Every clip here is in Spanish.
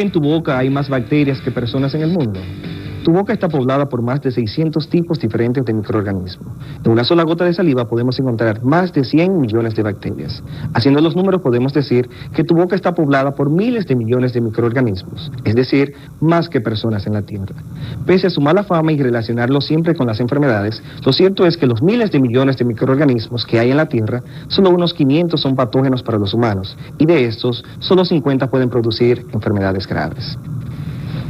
En tu boca hay más bacterias que personas en el mundo. Tu boca está poblada por más de 600 tipos diferentes de microorganismos. En una sola gota de saliva podemos encontrar más de 100 millones de bacterias. Haciendo los números podemos decir que tu boca está poblada por miles de millones de microorganismos, es decir, más que personas en la Tierra. Pese a su mala fama y relacionarlo siempre con las enfermedades, lo cierto es que los miles de millones de microorganismos que hay en la Tierra, solo unos 500 son patógenos para los humanos, y de estos, solo 50 pueden producir enfermedades graves.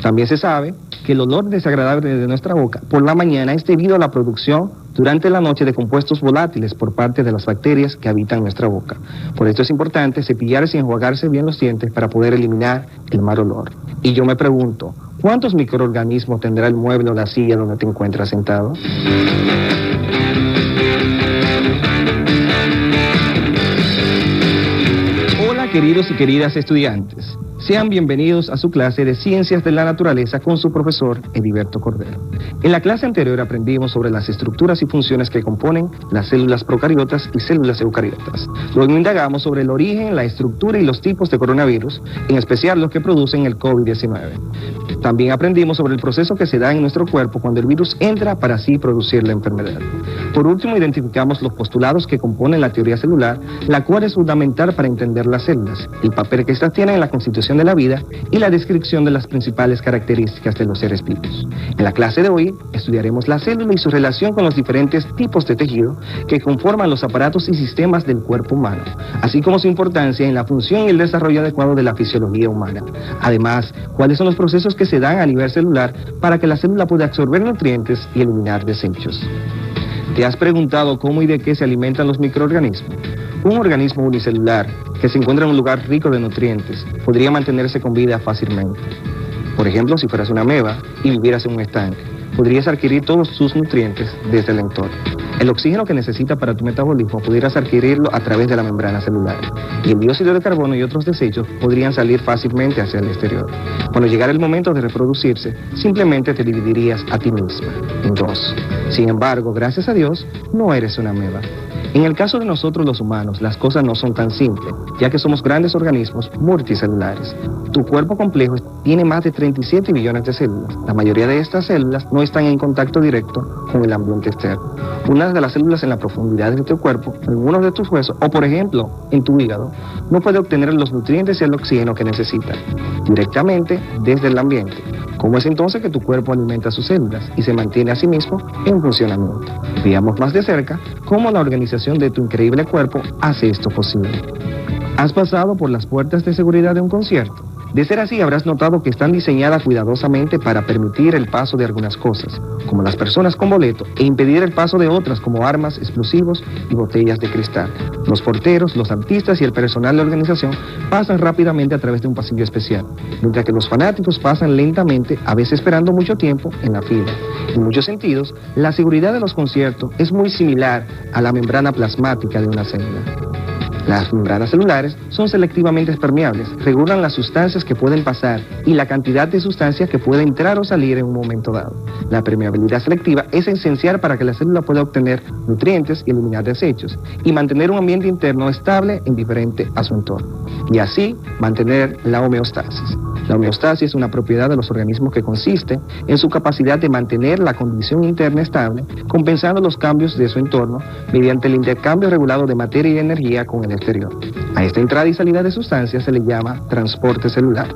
También se sabe que el olor desagradable de nuestra boca por la mañana es debido a la producción durante la noche de compuestos volátiles por parte de las bacterias que habitan nuestra boca. Por esto es importante cepillarse y enjuagarse bien los dientes para poder eliminar el mal olor. Y yo me pregunto, ¿cuántos microorganismos tendrá el mueble o la silla donde te encuentras sentado? Hola queridos y queridas estudiantes. Sean bienvenidos a su clase de Ciencias de la Naturaleza con su profesor Heriberto Cordero. En la clase anterior aprendimos sobre las estructuras y funciones que componen las células procariotas y células eucariotas. Luego indagamos sobre el origen, la estructura y los tipos de coronavirus, en especial los que producen el COVID-19. También aprendimos sobre el proceso que se da en nuestro cuerpo cuando el virus entra para así producir la enfermedad. Por último, identificamos los postulados que componen la teoría celular, la cual es fundamental para entender las células, el papel que éstas tienen en la constitución de la vida y la descripción de las principales características de los seres vivos. En la clase de hoy estudiaremos la célula y su relación con los diferentes tipos de tejido que conforman los aparatos y sistemas del cuerpo humano, así como su importancia en la función y el desarrollo adecuado de la fisiología humana. Además, cuáles son los procesos que se dan a nivel celular para que la célula pueda absorber nutrientes y eliminar desechos. ¿Te has preguntado cómo y de qué se alimentan los microorganismos? Un organismo unicelular que se encuentra en un lugar rico de nutrientes podría mantenerse con vida fácilmente. Por ejemplo, si fueras una ameba y vivieras en un estanque, podrías adquirir todos sus nutrientes desde el entorno. El oxígeno que necesitas para tu metabolismo pudieras adquirirlo a través de la membrana celular. Y el dióxido de carbono y otros desechos podrían salir fácilmente hacia el exterior. Cuando llegara el momento de reproducirse, simplemente te dividirías a ti misma en dos. Sin embargo, gracias a Dios, no eres una ameba. En el caso de nosotros los humanos, las cosas no son tan simples, ya que somos grandes organismos multicelulares. Tu cuerpo complejo tiene más de 37 billones de células. La mayoría de estas células no están en contacto directo con el ambiente externo. Una de las células en la profundidad de tu cuerpo, en uno de tus huesos, o por ejemplo, en tu hígado, no puede obtener los nutrientes y el oxígeno que necesita directamente desde el ambiente. ¿Cómo es entonces que tu cuerpo alimenta sus células y se mantiene a sí mismo en funcionamiento? Veamos más de cerca cómo la organización de tu increíble cuerpo hace esto posible. ¿Has pasado por las puertas de seguridad de un concierto? De ser así, habrás notado que están diseñadas cuidadosamente para permitir el paso de algunas cosas, como las personas con boleto, e impedir el paso de otras como armas, explosivos y botellas de cristal. Los porteros, los artistas y el personal de organización pasan rápidamente a través de un pasillo especial, mientras que los fanáticos pasan lentamente, a veces esperando mucho tiempo, en la fila. En muchos sentidos, la seguridad de los conciertos es muy similar a la membrana plasmática de una célula. Las membranas celulares son selectivamente permeables, regulan las sustancias que pueden pasar y la cantidad de sustancias que puede entrar o salir en un momento dado. La permeabilidad selectiva es esencial para que la célula pueda obtener nutrientes y eliminar desechos, y mantener un ambiente interno estable e indiferente a su entorno, y así mantener la homeostasis. La homeostasis es una propiedad de los organismos que consiste en su capacidad de mantener la condición interna estable, compensando los cambios de su entorno mediante el intercambio regulado de materia y energía con el exterior. A esta entrada y salida de sustancias se le llama transporte celular.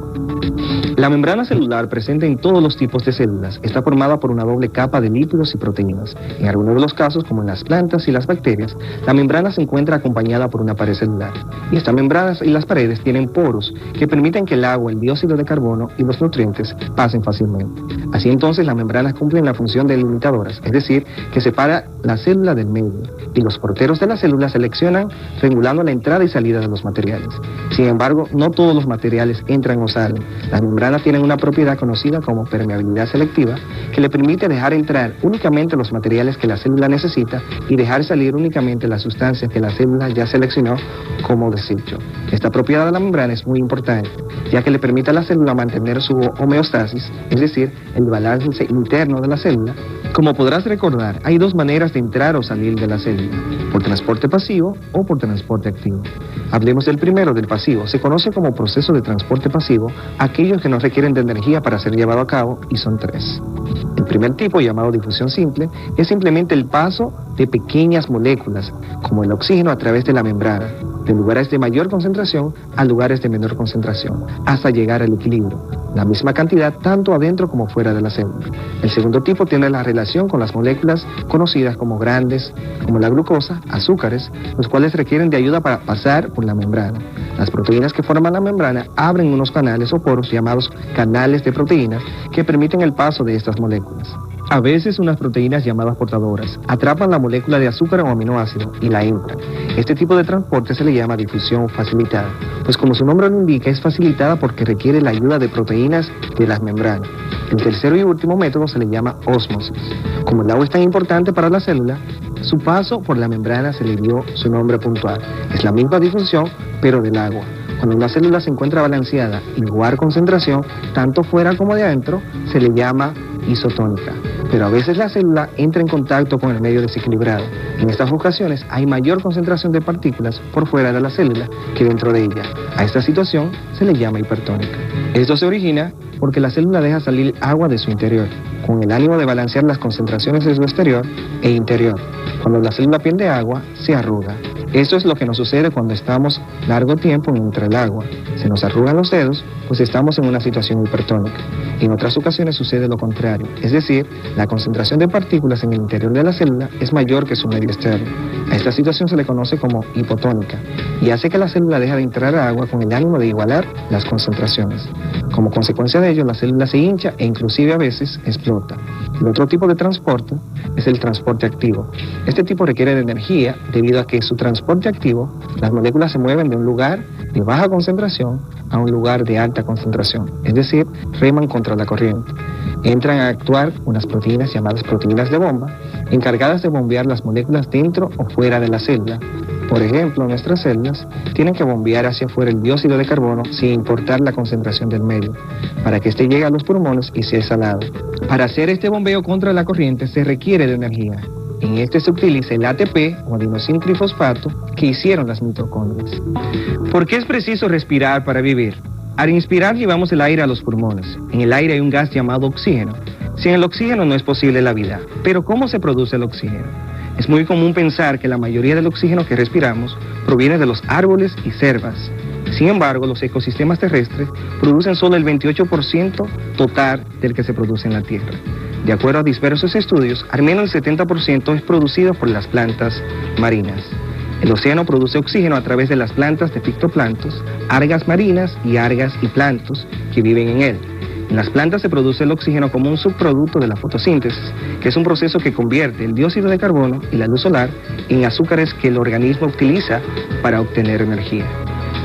La membrana celular, presente en todos los tipos de células, está formada por una doble capa de lípidos y proteínas. En algunos de los casos, como en las plantas y las bacterias, la membrana se encuentra acompañada por una pared celular. Y estas membranas y las paredes tienen poros que permiten que el agua, el dióxido de carbono y los nutrientes pasen fácilmente. Así entonces, las membranas cumplen la función de delimitadoras, es decir, que separa la célula del medio, y los porteros de la célula seleccionan regulando la entrada y salida de los materiales. Sin embargo, no todos los materiales entran o salen. Las membranas tienen una propiedad conocida como permeabilidad selectiva, que le permite dejar entrar únicamente los materiales que la célula necesita y dejar salir únicamente las sustancias que la célula ya seleccionó como desecho. Esta propiedad de la membrana es muy importante, ya que le permite a la célula mantener su homeostasis, es decir, el balance interno de la célula. Como podrás recordar, hay dos maneras de entrar o salir de la célula: por transporte transporte pasivo o por transporte activo. Hablemos del primero, del pasivo. Se conoce como proceso de transporte pasivo aquellos que no requieren de energía para ser llevado a cabo, y son tres. El primer tipo, llamado difusión simple, es simplemente el paso de pequeñas moléculas, como el oxígeno, a través de la membrana, de lugares de mayor concentración a lugares de menor concentración, hasta llegar al equilibrio, la misma cantidad tanto adentro como fuera de la célula. El segundo tipo tiene la relación con las moléculas conocidas como grandes, como la glucosa, azúcares, los cuales requieren de ayuda para pasar por la membrana. Las proteínas que forman la membrana abren unos canales o poros llamados canales de proteínas que permiten el paso de estas moléculas. A veces unas proteínas llamadas portadoras atrapan la molécula de azúcar o aminoácido y la entran. Este tipo de transporte se le llama difusión facilitada, pues como su nombre lo indica, es facilitada porque requiere la ayuda de proteínas de las membranas. El tercero y último método se le llama ósmosis. Como el agua es tan importante para la célula, su paso por la membrana se le dio su nombre puntual. Es la misma difusión, pero del agua. Cuando una célula se encuentra balanceada, igual concentración, tanto fuera como de adentro, se le llama isotónica. Pero a veces la célula entra en contacto con el medio desequilibrado. En estas ocasiones hay mayor concentración de partículas por fuera de la célula que dentro de ella. A esta situación se le llama hipertónica. Esto se origina porque la célula deja salir agua de su interior, con el ánimo de balancear las concentraciones de su exterior e interior. Cuando la célula pierde agua, se arruga. Esto es lo que nos sucede cuando estamos largo tiempo entre el agua. Se nos arrugan los dedos, pues estamos en una situación hipertónica. En otras ocasiones sucede lo contrario, es decir, la concentración de partículas en el interior de la célula es mayor que su medio externo. A esta situación se le conoce como hipotónica y hace que la célula deje de entrar a agua con el ánimo de igualar las concentraciones. Como consecuencia de ello, la célula se hincha e inclusive a veces explota. El otro tipo de transporte es el transporte activo. Este tipo requiere de energía debido a que su transporte activo, las moléculas se mueven de un lugar de baja concentración a un lugar de alta concentración, es decir, reman contra la corriente. Entran a actuar unas proteínas llamadas proteínas de bomba, encargadas de bombear las moléculas dentro o fuera de la célula. Por ejemplo, nuestras células tienen que bombear hacia afuera el dióxido de carbono sin importar la concentración del medio, para que éste llegue a los pulmones y sea exhalado. Para hacer este bombeo contra la corriente se requiere de energía. En este se utiliza el ATP o adenosintrifosfato que hicieron las mitocondrias. ¿Por qué es preciso respirar para vivir? Al inspirar llevamos el aire a los pulmones. En el aire hay un gas llamado oxígeno. Sin el oxígeno no es posible la vida. Pero ¿cómo se produce el oxígeno? Es muy común pensar que la mayoría del oxígeno que respiramos proviene de los árboles y selvas. Sin embargo, los ecosistemas terrestres producen solo el 28% total del que se produce en la Tierra. De acuerdo a diversos estudios, al menos el 70% es producido por las plantas marinas. El océano produce oxígeno a través de las plantas de fitoplanctos, algas marinas y algas y planctos que viven en él. En las plantas se produce el oxígeno como un subproducto de la fotosíntesis, que es un proceso que convierte el dióxido de carbono y la luz solar en azúcares que el organismo utiliza para obtener energía.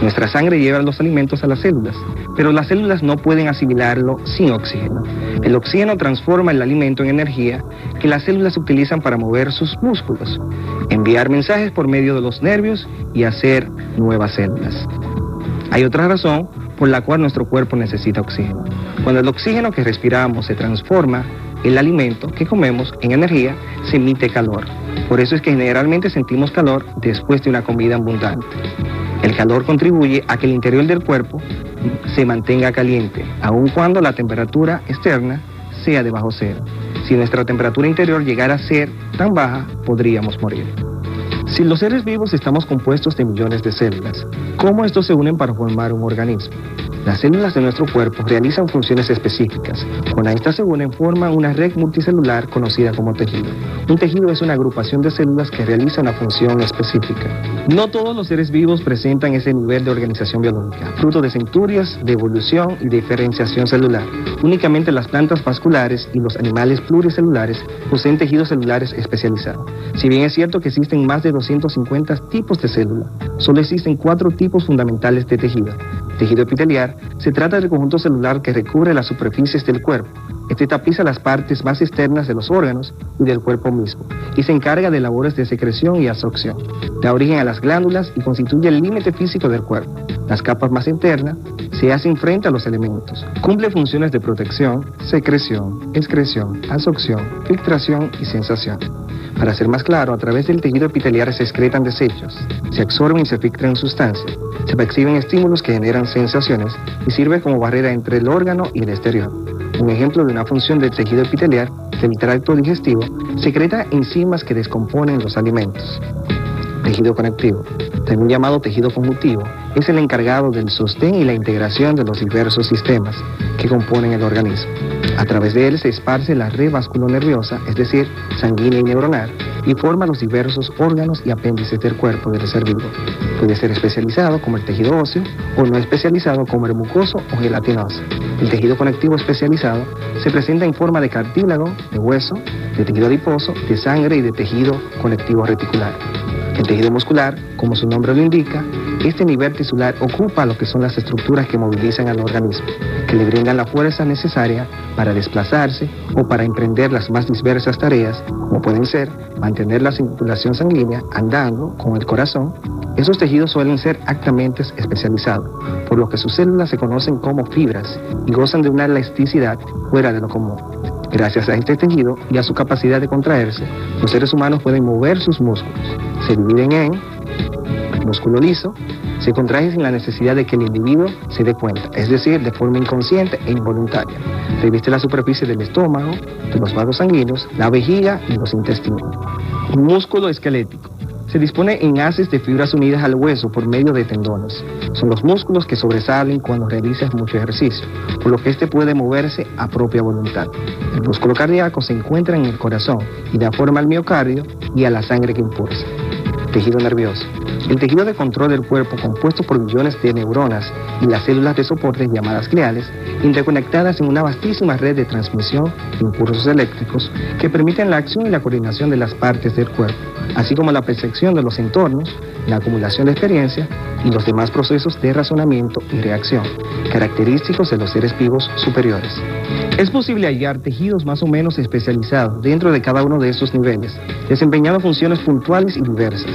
Nuestra sangre lleva los alimentos a las células, pero las células no pueden asimilarlo sin oxígeno. El oxígeno transforma el alimento en energía que las células utilizan para mover sus músculos, enviar mensajes por medio de los nervios y hacer nuevas células. Hay otra razón por la cual nuestro cuerpo necesita oxígeno. Cuando el oxígeno que respiramos se transforma, el alimento que comemos en energía, se emite calor. Por eso es que generalmente sentimos calor después de una comida abundante. El calor contribuye a que el interior del cuerpo se mantenga caliente, aun cuando la temperatura externa sea de bajo cero. Si nuestra temperatura interior llegara a ser tan baja, podríamos morir. Si los seres vivos estamos compuestos de millones de células, ¿cómo estos se unen para formar un organismo? Las células de nuestro cuerpo realizan funciones específicas. Cuando estas se unen, forman una red multicelular conocida como tejido. Un tejido es una agrupación de células que realiza una función específica. No todos los seres vivos presentan ese nivel de organización biológica, fruto de centurias de evolución y diferenciación celular. Únicamente las plantas vasculares y los animales pluricelulares poseen tejidos celulares especializados. Si bien es cierto que existen más de 250 tipos de célula, solo existen 4 tipos fundamentales de tejido. Tejido epitelial se trata del conjunto celular que recubre las superficies del cuerpo. Este tapiza las partes más externas de los órganos y del cuerpo mismo, y se encarga de labores de secreción y absorción. Da origen a las glándulas y constituye el límite físico del cuerpo. Las capas más internas se hacen frente a los elementos. Cumple funciones de protección, secreción, excreción, absorción, filtración y sensación. Para ser más claro, a través del tejido epitelial se excretan desechos, se absorben y se filtran sustancias, se perciben estímulos que generan sensaciones y sirve como barrera entre el órgano y el exterior. Un ejemplo de una función del tejido epitelial del tracto digestivo secreta enzimas que descomponen los alimentos. Tejido conectivo, también llamado tejido conjuntivo, es el encargado del sostén y la integración de los diversos sistemas que componen el organismo. A través de él se esparce la red vasculonerviosa, es decir, sanguínea y neuronal, y forma los diversos órganos y apéndices del cuerpo del ser vivo. Puede ser especializado como el tejido óseo o no especializado como el mucoso o gelatinoso. El tejido conectivo especializado se presenta en forma de cartílago, de hueso, de tejido adiposo, de sangre y de tejido conectivo reticular. El tejido muscular, como su nombre lo indica, este nivel tisular ocupa lo que son las estructuras que movilizan al organismo, que le brindan la fuerza necesaria para desplazarse o para emprender las más diversas tareas, como pueden ser mantener la circulación sanguínea andando con el corazón. Esos tejidos suelen ser altamente especializados, por lo que sus células se conocen como fibras y gozan de una elasticidad fuera de lo común. Gracias a este tejido y a su capacidad de contraerse, los seres humanos pueden mover sus músculos. Se dividen en músculo liso, se contrae sin la necesidad de que el individuo se dé cuenta, es decir, de forma inconsciente e involuntaria. Reviste la superficie del estómago, de los vasos sanguíneos, la vejiga y los intestinos. Un músculo esquelético. Se dispone en haces de fibras unidas al hueso por medio de tendones. Son los músculos que sobresalen cuando realizas mucho ejercicio, por lo que este puede moverse a propia voluntad. El músculo cardíaco se encuentra en el corazón y da forma al miocardio y a la sangre que impulsa. Tejido nervioso. El tejido de control del cuerpo, compuesto por millones de neuronas y las células de soporte llamadas gliales, interconectadas en una vastísima red de transmisión de impulsos eléctricos que permiten la acción y la coordinación de las partes del cuerpo, así como la percepción de los entornos, la acumulación de experiencia y los demás procesos de razonamiento y reacción, característicos de los seres vivos superiores. Es posible hallar tejidos más o menos especializados dentro de cada uno de estos niveles, desempeñando funciones puntuales y diversas.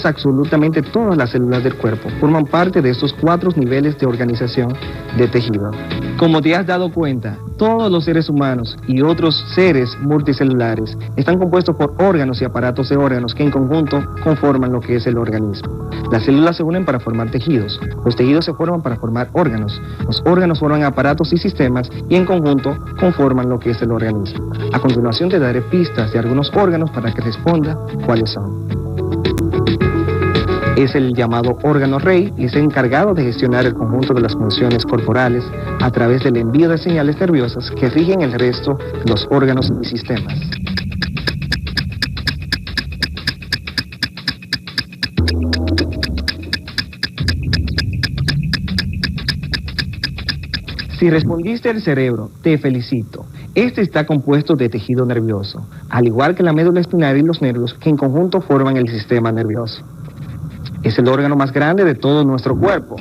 Absolutamente todas las células del cuerpo forman parte de estos 4 niveles de organización de tejido. Como te has dado cuenta, todos los seres humanos y otros seres multicelulares están compuestos por órganos y aparatos de órganos que en conjunto conforman lo que es el organismo. Las células se unen para formar tejidos, los tejidos se forman para formar órganos, los órganos forman aparatos y sistemas y en conjunto conforman lo que es el organismo. A continuación te daré pistas de algunos órganos para que responda cuáles son. Es el llamado órgano rey y es encargado de gestionar el conjunto de las funciones corporales a través del envío de señales nerviosas que rigen el resto de los órganos y sistemas. Si respondiste el cerebro, te felicito. Este está compuesto de tejido nervioso, al igual que la médula espinal y los nervios que en conjunto forman el sistema nervioso. Es el órgano más grande de todo nuestro cuerpo.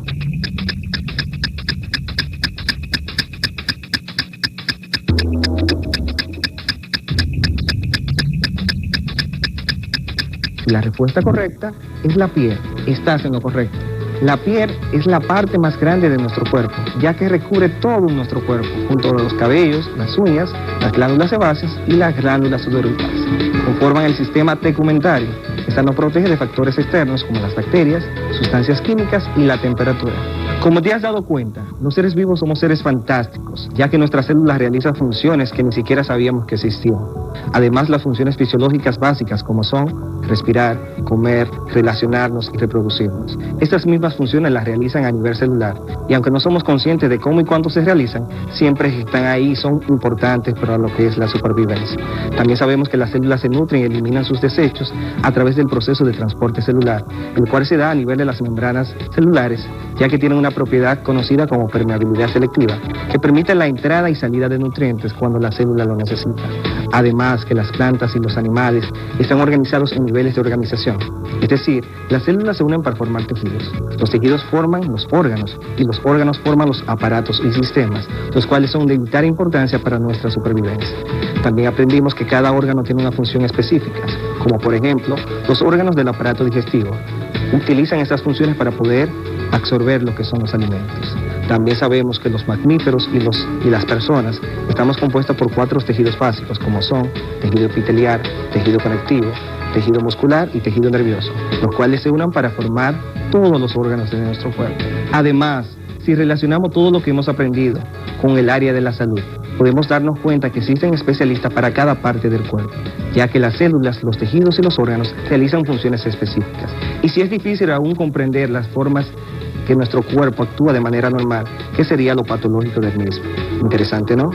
La respuesta correcta es la piel. Estás en lo correcto. La piel es la parte más grande de nuestro cuerpo, ya que recubre todo nuestro cuerpo, junto a los cabellos, las uñas, las glándulas sebáceas y las glándulas sudoríparas. Conforman el sistema tegumentario. Esta nos protege de factores externos como las bacterias, sustancias químicas y la temperatura. Como te has dado cuenta, los seres vivos somos seres fantásticos, ya que nuestras células realizan funciones que ni siquiera sabíamos que existían. Además, las funciones fisiológicas básicas como son respirar, comer, relacionarnos y reproducirnos. Estas mismas funciones las realizan a nivel celular, y aunque no somos conscientes de cómo y cuánto se realizan, siempre están ahí y son importantes para lo que es la supervivencia. También sabemos que las células se nutren y eliminan sus desechos a través del proceso de transporte celular, el cual se da a nivel de las membranas celulares, ya que tienen una propiedad conocida como permeabilidad selectiva, que permite la entrada y salida de nutrientes cuando la célula lo necesita. Además que las plantas y los animales están organizados en niveles de organización, es decir, las células se unen para formar tejidos. Los tejidos forman los órganos y los órganos forman los aparatos y sistemas, los cuales son de vital importancia para nuestra supervivencia. También aprendimos que cada órgano tiene una función específica, como por ejemplo, los órganos del aparato digestivo utilizan estas funciones para poder absorber lo que son los alimentos. También sabemos que los mamíferos y las personas estamos compuestos por 4 tejidos básicos, como son tejido epitelial, tejido conectivo, tejido muscular y tejido nervioso, los cuales se unen para formar todos los órganos de nuestro cuerpo. Además, si relacionamos todo lo que hemos aprendido con el área de la salud, podemos darnos cuenta que existen especialistas para cada parte del cuerpo, ya que las células, los tejidos y los órganos realizan funciones específicas. Y si es difícil aún comprender las formas que nuestro cuerpo actúa de manera normal, ¿qué sería lo patológico del mismo? Interesante, ¿no?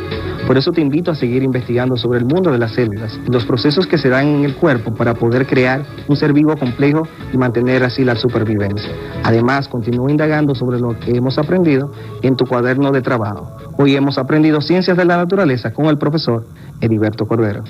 Por eso te invito a seguir investigando sobre el mundo de las células y los procesos que se dan en el cuerpo para poder crear un ser vivo complejo y mantener así la supervivencia. Además, continúa indagando sobre lo que hemos aprendido en tu cuaderno de trabajo. Hoy hemos aprendido Ciencias de la Naturaleza con el profesor Heriberto Cordero.